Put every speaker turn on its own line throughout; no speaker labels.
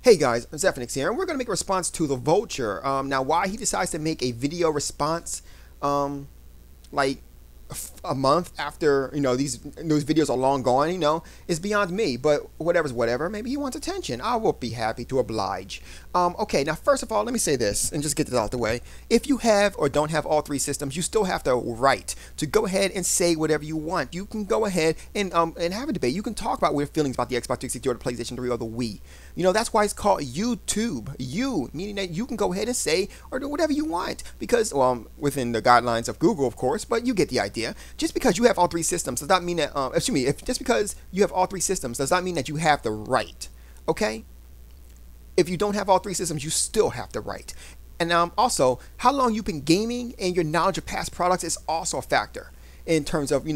Hey guys, Zephyrnix here, and we're going to make a response to the Vulture. Now, why he decides to make a video response, like a month after those videos are long gone, is beyond me. But whatever's whatever. Maybe he wants attention. I will be happy to oblige. Okay, now first of all, let me say this and just get this out of the way. If you have or don't have all three systems, you still have the right to go ahead and say whatever you want. You can go ahead and have a debate. You can talk about your feelings about the Xbox 360 or the PlayStation 3 or the Wii. That's why it's called YouTube. Meaning that you can go ahead and say or do whatever you want because, well, within the guidelines of Google, of course, but you get the idea. Just because you have all three systems does not mean that, just because you have all three systems does not mean that you have the right, okay? If you don't have all three systems, you still have the right. And also, how long you've been gaming and your knowledge of past products is also a factor in terms of,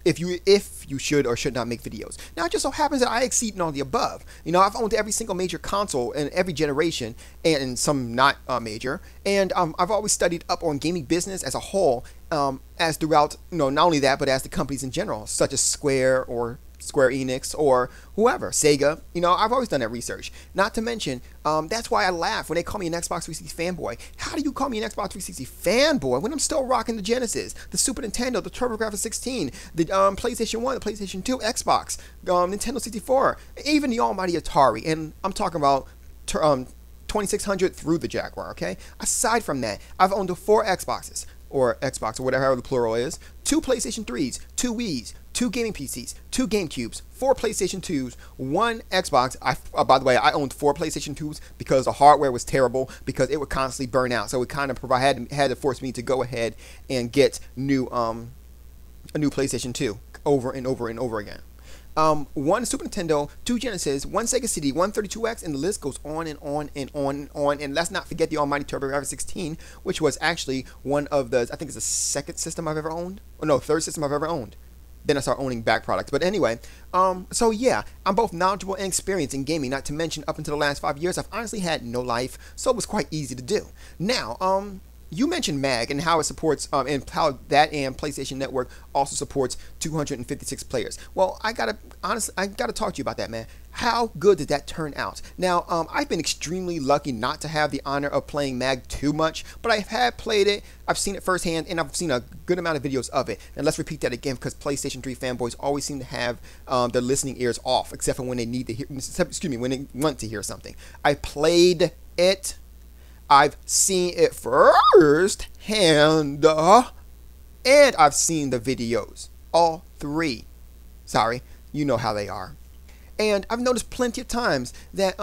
if you should or should not make videos. Now, it just so happens that I exceed in all the above. I've owned every single major console in every generation and some not major. And I've always studied up on gaming business as a whole, as throughout, not only that, but as the companies in general, such as Square or Square Enix or whoever, Sega. I've always done that research. Not to mention, that's why I laugh when they call me an Xbox 360 fanboy. How do you call me an Xbox 360 fanboy when I'm still rocking the Genesis, the Super Nintendo, the TurboGrafx 16, the PlayStation 1, the PlayStation 2, Xbox, Nintendo 64, even the almighty Atari, and I'm talking about 2600 through the Jaguar, okay? Aside from that, I've owned 4 Xboxes, or Xbox, or whatever the plural is, 2 PlayStation 3s, 2 Wiis, 2 gaming PCs, 2 GameCubes, 4 PlayStation 2s, 1 Xbox. By the way, I owned 4 PlayStation 2s because the hardware was terrible because it would constantly burn out. So it kind of had to force me to go ahead and get a new PlayStation 2 over and over and over again. 1 Super Nintendo, 2 Genesis, 1 Sega CD, 1 32X, and the list goes on and on and on and on. And let's not forget the almighty TurboGrafx 16, which was actually one of the, I think it's the second system I've ever owned. Or no, third system I've ever owned. Then I start owning back products. But anyway, so yeah, I'm both knowledgeable and experienced in gaming. Not to mention, up until the last 5 years, I've honestly had no life, so it was quite easy to do. Now, you mentioned MAG and how it supports, and how that and PlayStation Network also supports 256 players. Well, I gotta talk to you about that, man. How good did that turn out? Now, I've been extremely lucky not to have the honor of playing MAG too much, but I have played it. I've seen it firsthand, and I've seen a good amount of videos of it. And let's repeat that again, because PlayStation 3 fanboys always seem to have their listening ears off, except for when they need to hear, when they want to hear something. I played it. I've seen it firsthand, and I've seen the videos. All 3. Sorry, you know how they are. And I've noticed plenty of times that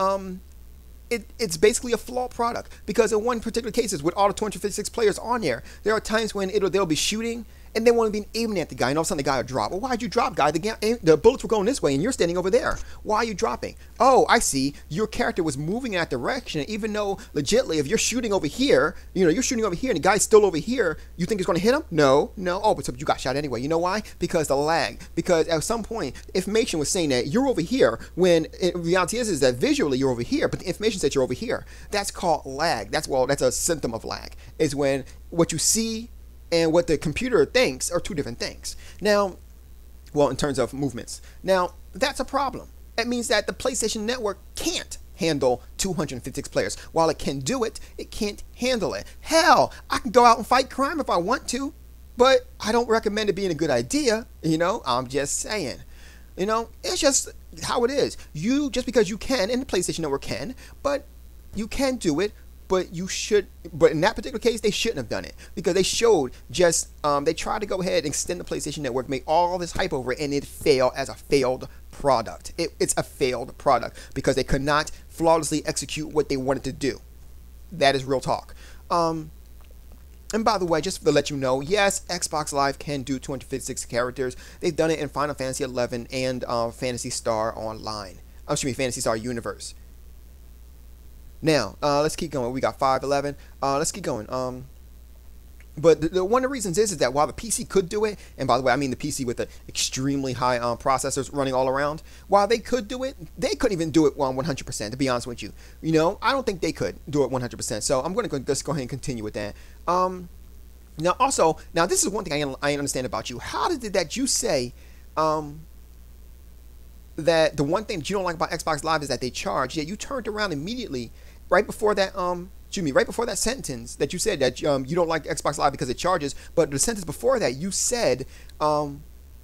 it's basically a flawed product, because in one particular cases with all the 256 players on there are times when they'll be shooting and they won't be aiming at the guy, and all of a sudden the guy will drop. Well, why'd you drop, guy? The bullets were going this way and you're standing over there. Why are you dropping? Oh, I see. Your character was moving in that direction, even though legitly if you're shooting over here, you're shooting over here and the guy's still over here, you think it's going to hit him? No. Oh, but you got shot anyway. You know why? Because the lag. Because at some point, information was saying that you're over here when in reality is that visually you're over here, but the information says you're over here. That's called lag. That's a symptom of lag. Is when what you see and what the computer thinks are 2 different things. Now, well, in terms of movements. Now, that's a problem. That means that the PlayStation Network can't handle 256 players. While it can do it, it can't handle it. Hell, I can go out and fight crime if I want to, but I don't recommend it being a good idea. I'm just saying. It's just how it is. Just because you can, and the PlayStation Network can, but you can do it. But in that particular case, they shouldn't have done it, because they showed they tried to go ahead and extend the PlayStation Network, make all this hype over it, and it failed as a failed product. It's a failed product because they could not flawlessly execute what they wanted to do. That is real talk. And by the way, just to let you know, yes, Xbox Live can do 256 characters. They've done it in Final Fantasy 11 and Phantasy Star Online. Phantasy Star Universe. Now, let's keep going. We got 511. Let's keep going. But one of the reasons is that while the PC could do it, and by the way, I mean the PC with the extremely high processors running all around, while they could do it, they couldn't even do it 100%, to be honest with you. I don't think they could do it 100%. So I'm going to just go ahead and continue with that. Now this is one thing I understand about you. How did that you say that the one thing that you don't like about Xbox Live is that they charge. Yet you turned around immediately right before that right before that sentence that you said that you don't like Xbox Live because it charges. But the sentence before that, you said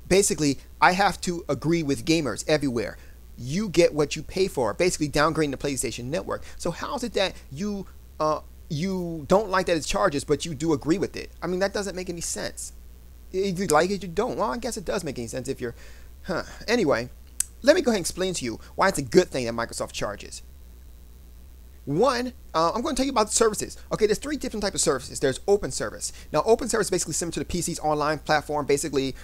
basically, I have to agree with gamers everywhere. You get what you pay for, basically downgrading the PlayStation Network. So how is it that you don't like that it charges, but you do agree with it? I mean, that doesn't make any sense. If you like it, you don't. Well, I guess it does make any sense if you're, Anyway, let me go ahead and explain to you why it's a good thing that Microsoft charges. One, I'm going to tell you about the services. Okay, there's 3 different types of services. There's open service. Now, open service is basically similar to the PC's online platform. Basically,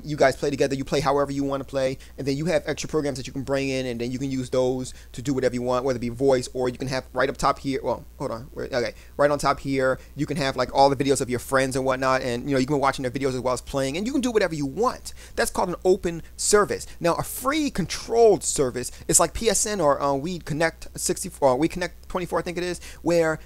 you guys play together. You play however you want to play, and then you have extra programs that you can bring in, and then you can use those to do whatever you want, whether it be voice, or you can have right up top here. Well, hold on. Okay, right on top here, you can have like all the videos of your friends and whatnot, and you can be watching their videos as well as playing, and you can do whatever you want. That's called an open service. Now, a free controlled service is like PSN or We Connect 64, We Connect 24, I think it is, where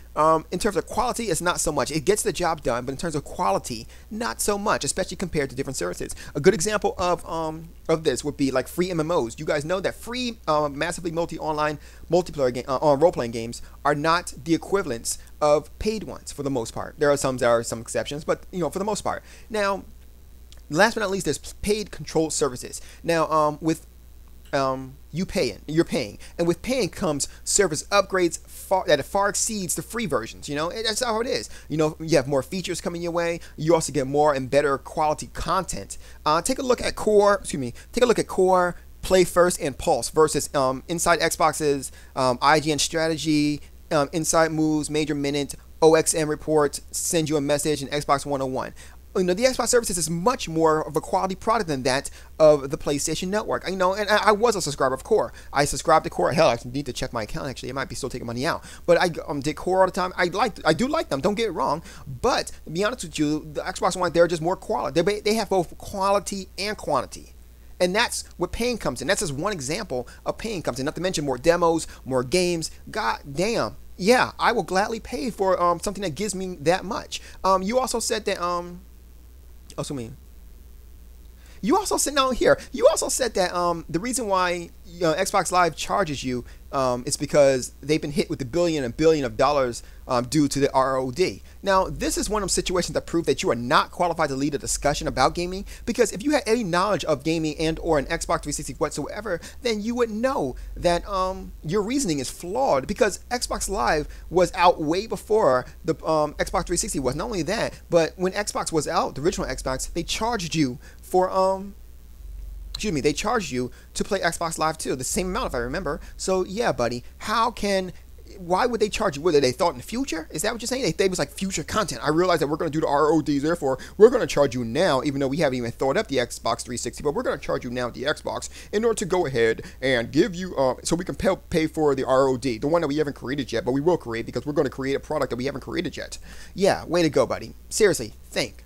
in terms of quality, it's not so much. It gets the job done, but in terms of quality, not so much, especially compared to different services. A good example of this would be like free MMOs. You guys know that free massively online multiplayer game role-playing games are not the equivalents of paid ones for the most part. There are some exceptions, but for the most part. Now, last but not least, there's paid controlled services. Now, with you're paying, and with paying comes service upgrades that far exceeds the free versions. That's how it is. You have more features coming your way. You also get more and better quality content. Take a look at Core. Take a look at Core, Play First, and Pulse versus Inside Xbox's IGN Strategy, Inside Moves, Major Minute, OXM Report, Send You a Message, and Xbox 101. The Xbox services is much more of a quality product than that of the PlayStation Network. And I was a subscriber of Core. I subscribed to Core. Hell, I need to check my account, actually. It might be still taking money out. But I did Core all the time. I do like them, don't get it wrong. But to be honest with you, the Xbox One, they're just more quality. They have both quality and quantity. And that's what paying comes in. That's just one example of paying comes in. Not to mention more demos, more games. God damn. Yeah, I will gladly pay for something that gives me that much. You also said that... You also said that the reason why Xbox Live charges you is because they've been hit with a billion of dollars due to the ROD. Now, this is one of those situations that prove that you are not qualified to lead a discussion about gaming, because if you had any knowledge of gaming and or an Xbox 360 whatsoever, then you would know that your reasoning is flawed, because Xbox Live was out way before the Xbox 360 was. Not only that, but when Xbox was out, the original Xbox, they charged you for they charged you to play Xbox Live too, the same amount if I remember. So yeah, buddy, why would they charge you? Whether they thought in the future? Is that what you're saying? They was like future content. I realize that we're going to do the RODs, therefore we're going to charge you now, even though we haven't even thought up the Xbox 360, but we're going to charge you now with the Xbox in order to go ahead and give you, so we can pay for the ROD, the one that we haven't created yet, but we will create, because we're going to create a product that we haven't created yet. Yeah, way to go, buddy. Seriously, think.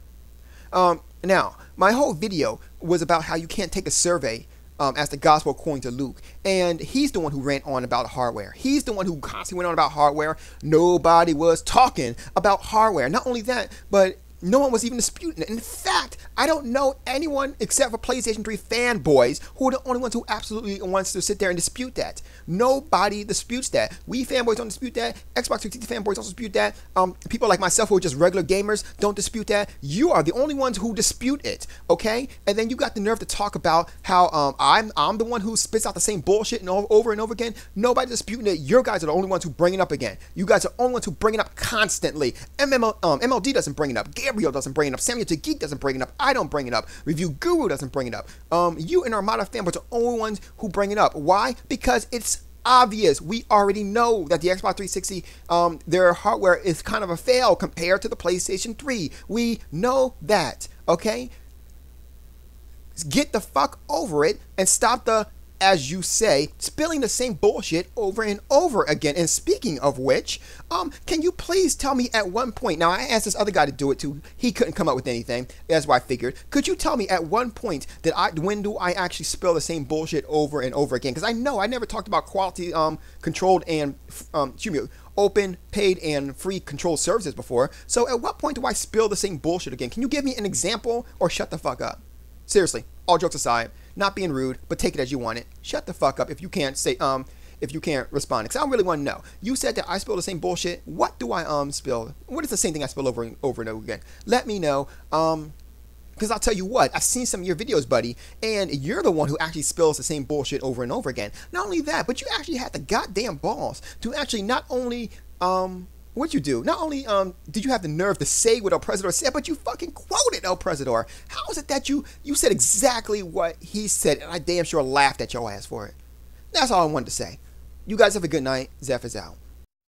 Now, my whole video was about how you can't take a survey as the gospel according to Luke. And he's the one who ran on about hardware. He's the one who constantly went on about hardware. Nobody was talking about hardware. Not only that, but no one was even disputing it. In fact, I don't know anyone except for PlayStation 3 fanboys who are the only ones who absolutely wants to sit there and dispute that. Nobody disputes that. We fanboys don't dispute that. Xbox 360 fanboys don't dispute that. People like myself who are just regular gamers don't dispute that. You are the only ones who dispute it, okay? And then you got the nerve to talk about how I'm the one who spits out the same bullshit and over and over again. Nobody's disputing it. You guys are the only ones who bring it up again. You guys are the only ones who bring it up constantly. MLD doesn't bring it up. Gabriel doesn't bring it up. Samuel the Geek doesn't bring it up. I don't bring it up. Review Guru doesn't bring it up. You and Armada fanboys are the only ones who bring it up. Why? Because it's obvious. We already know that the Xbox 360, their hardware is kind of a fail compared to the PlayStation 3. We know that, okay? Get the fuck over it and stop the, as you say, spilling the same bullshit over and over again. And speaking of which, can you please tell me at one point, now I asked this other guy to do it too, he couldn't come up with anything, that's why I figured, could you tell me at one point that when do I actually spill the same bullshit over and over again? Because I know I never talked about quality controlled and, open, paid, and free controlled services before, so at what point do I spill the same bullshit again? Can you give me an example or shut the fuck up? Seriously, all jokes aside, not being rude, but take it as you want it. Shut the fuck up if you can't say if you can't respond, because I don't really want to know. You said that I spill the same bullshit. What do I spill? What is the same thing I spill over and over again? Let me know. Because I'll tell you what, I've seen some of your videos, buddy, and you're the one who actually spills the same bullshit over and over again. Not only that, but you actually had the goddamn balls to actually not only, what'd you do? Not only did you have the nerve to say what El Presidor said, but you fucking quoted El Presidor. How is it that you said exactly what he said, and I damn sure laughed at your ass for it? That's all I wanted to say. You guys have a good night. Zeph is out.